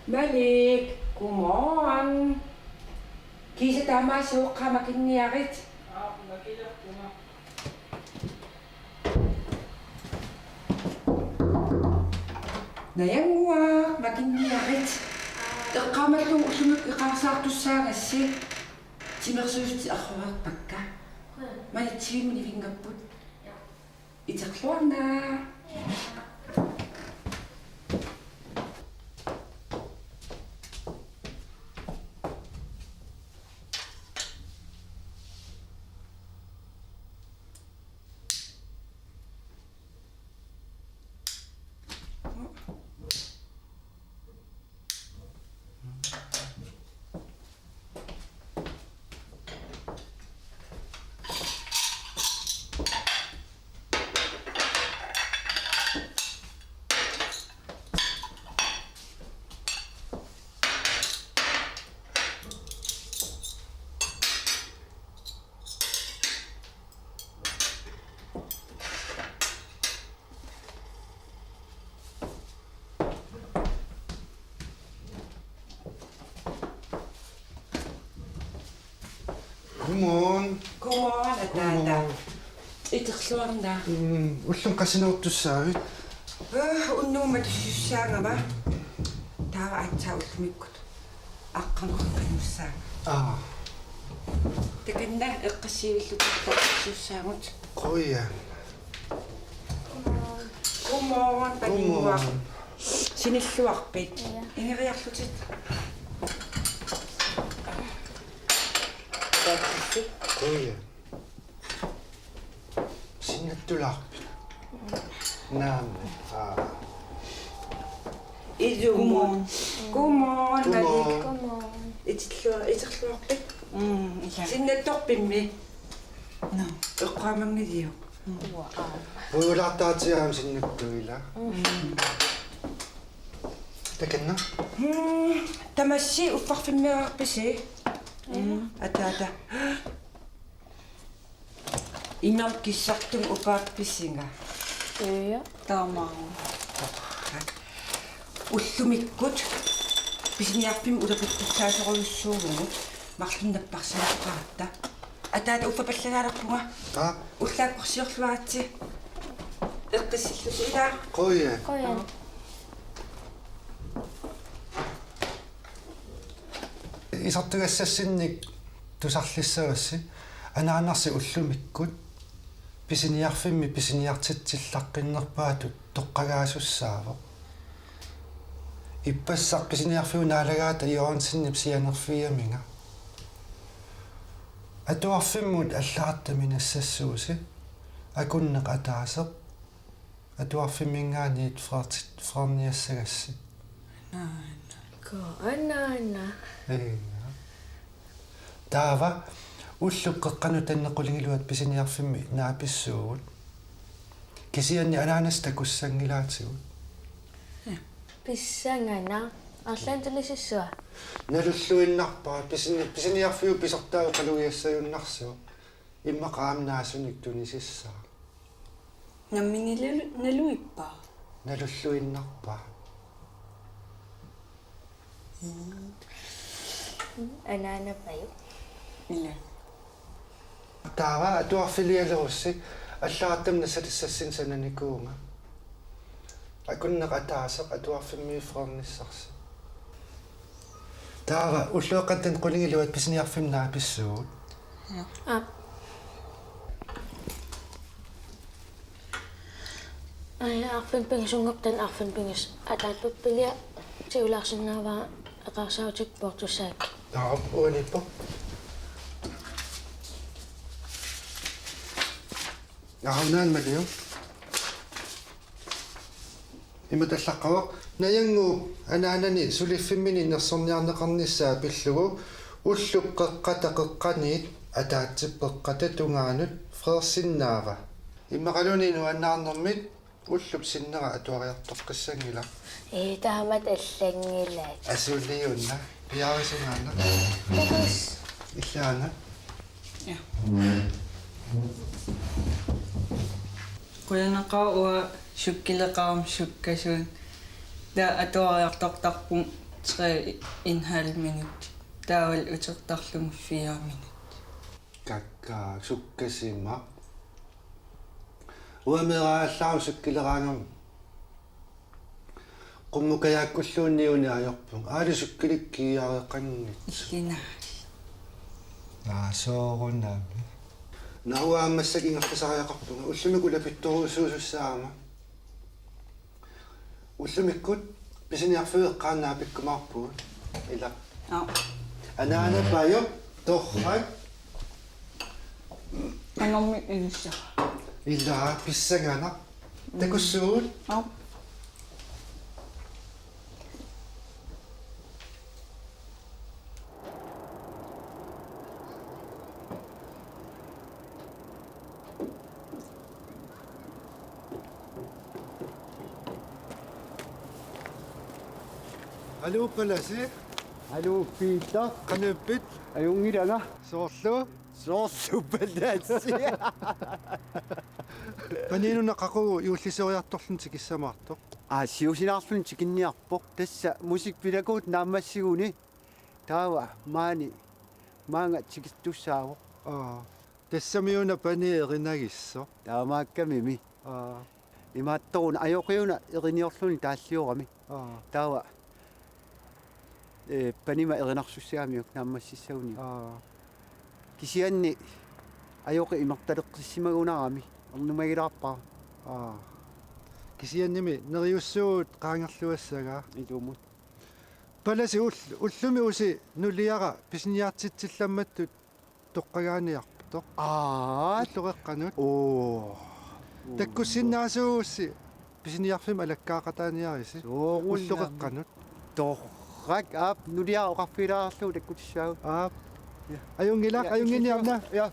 Malik, godmorgen. Kise, der er meget sukkerkrammer kinniarit. Nayangua, makinniarit. Eqqamallu ullumik iqarsaartussaangassi. Timersuusti arruaq pakka. Manitsiimuni vingapput. Iterluarna. Godmorgen. Godmorgen, Adnanda. Iterluarna. Ullum qasinuurtussaavit. Unnuumat sussaangama. Taava atsaullumikkut. Aqqanqanussaanga. Takanna eqqassiivillukku sussaangut. Qoya. Godmorgen, Paningua. Sinilluarpit. Ingeriarlutit. Qoya. Sinnattulaarpit. Naamme. Godmorgen. Godmorgen, Malik. Godmorgen. Iterluarpit. Sinnattorpimmi. No. Eqqaamangiliu. Uulaartaatiaam sinnattuila. Takanna. Tamassi uffarfimmiarpisi. Atata. Inarkissartum upaappissinga. Ja. Taamaangu. Ullumikkut pisiniarpim ulapittutsaasoruissuugungut marlunnapparsanaqaatta. Atata uffapallalaalerpunga. Ullaakkorsiorluaatsi. Eqqissillusi ilaa. Qoya. Qoyan. Isartugassassinnik tusarlissavassi anaanarsi ullumikkut pisiniarfimmi pisiniartitsillarqinnerpaatut toqqagaasussaavo ippassaq pisiniarfiu naalagaata iornsиннип sianerfiaminga atuarfimmut аллаартами нассассууси акуннеқ атаасеқ атуарфиммингаанит ферниассагасси Anna. таава уллуққеққану таннеқулигилуат писиниарфимми нааписсуугут кисианни анаанас такуссангилаатигут Pissangana. Арлаантулисуссуа. налуллуиннарпаа писиниарфиу писортаа қалуиассаюннарсуу иммақаамнаасуник тунисиссаа Naluippa. налуллуиннарпаа Anana payu. Illa. таава атуарфилиалерусси аллаартамна салиссассин сананикуунга акуннеқ атаасеқ атуарфиммиифферниссарси таава уллуэққаттан қулигилуат писиниарфим нааписсуут Ah. Ay, arfin pingisungap tan arfin pingis. At at pagpilya, si ulaksin na ba akasaw portusak. uani po. Ahunaan maliyo. Imatallaqawaq nayangu anaanani suliffimini nersorniarneqarnissaa pillugu уллуккеққатақеққаниит атаатсиппеққата тунгаанут фреерсиннаава иммақалунину аннаарнэрмит уллуп синнера атуариартоққиссангила Таамат аллангилаат. асууллиунна пиарисунгаанна Такус. иллаана Ja. Kuyanaqaa uа sukkileqarum sukkasuun taa atuariartortarpum 3,5 minut taawal utertarlumu 4 minut какка суккасимма уамерааллаару суккилераангам qummukayaakkulluunniuni ajorpun aali sukkilikkiiareqqannit illina soorunnaami nauaammassak ingertasariaqarpunga ullumik ulapittoruusuusussaama ullumikkut pisiniarfueqqaannaa pikkumaarpuun ila anaana payo torrak anormi ylsa ila pissangana takussuut Hallo Palasi. Hallo Peter. Qanuppit Ajungilanga. soorlu Soorlu Palasi. paninunaqaqu iullisoriartorlun tikissamaartoq Siusinarlun tikinniarpoq tassa musikpilakuut naammassiguni taawa maanga tikistussaavoq tassamiuna pani erinagisso taamaakkamimi imaattoruna ajoqiuna eriniorluni taalliorami taawa panima erinarsussiamiuk naammassissauni kisianni ajoqi imartaleqqissimagунарами орнумагилаарпаа kisiannimi neriussuut qaangerluassaga ituumut palasi ullumi usi nuliara pisiniartitsillammattut toqqagaaniarputoq ullureqqanut takkussinnaasuussi pisiniarfim alakkaaqataaniarisi ullureqqanut torrak aap nuliaa oqarfilaarlu takkutissaau ajunginiarna ja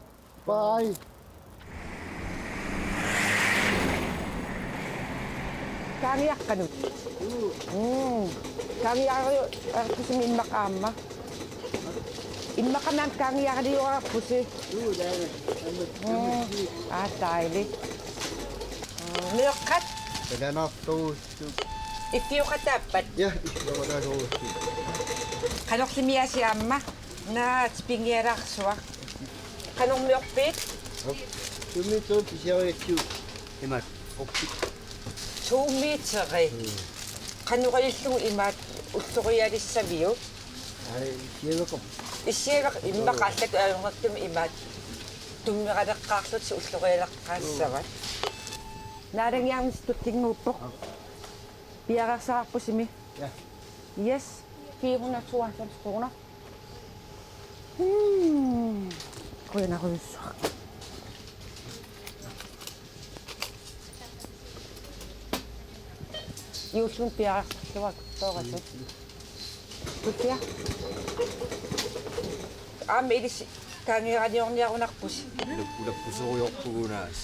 bye Kaangiaqqanut. Kaangiaqarpusim immaqaamma. Immaqanaam kaangiaqaliuarpusi. Dejligt. Neoqqat talanartuussu iffiuqataapat ja isloralaruussu qanorlimiasiaamma naat pingialaarsuaq. Qanormiorpiit tumittu pisiariatsu imat oppi 2 meteri. Qanuqillugu imaat ullurialissaviu. ai kieleqop Issiagaq immaqaallak aayungertum imaat tummiqaleqqaarlut ullurialaqqaassavat. Naarangiarnis tuttinguuppoq. Piararsaarpusimi. Ja. Yes, 492 kroner. Grønnerøsser. Julsun piarar, det var så. Du piar. Medis kaangiaraniorniarunarpus. ulappusoruyorpugunaas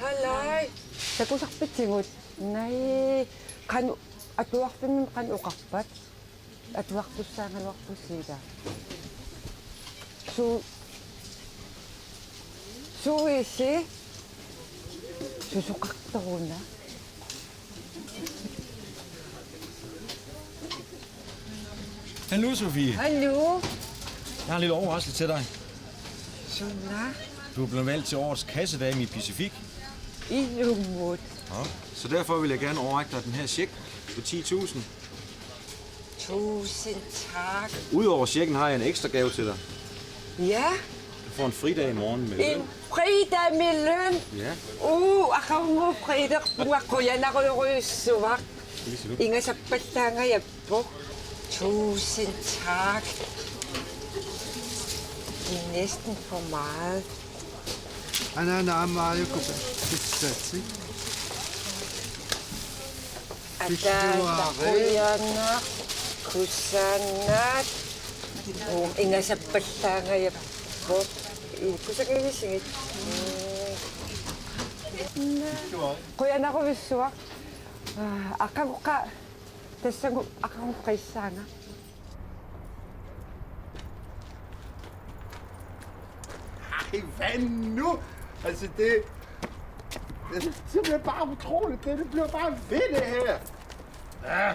Hallai. Takusarpitsingut. Nai qanu atuarfimmin qan uqarpat. Atuartussaangaluarpussiga. Suisi. Susuqartoruna. Hallo Sofie. Hallo. Jeg har en lille overraskelse til dig. Sådan. Du er blevet valgt til årets kassedame i Pacific. I lumot. Ja. Så derfor vil jeg gerne overrække dig den her check på 10.000. Tusind tak. Udover checken har jeg en ekstra gave til dig. Ja, Du får en fridag i morgen med løn. En fredag med løn. Ja, Akamu fredag puakkoyanaruyuruissuaq. det siger du. Ingasappallaangayappu. Tusind tak. Det er næsten for meget. أنا نعمايكم بالساتي Atatakuyanak, kusanat, ingasappallaangayappu. Kusakivissingit. Kuyanaruyussuaq. Aqaguqa tassangu aqaguqqissaanga. Ej, hvad nu? Altså, det er simpelthen bare utroligt. Det bliver bare ved det her. Ja.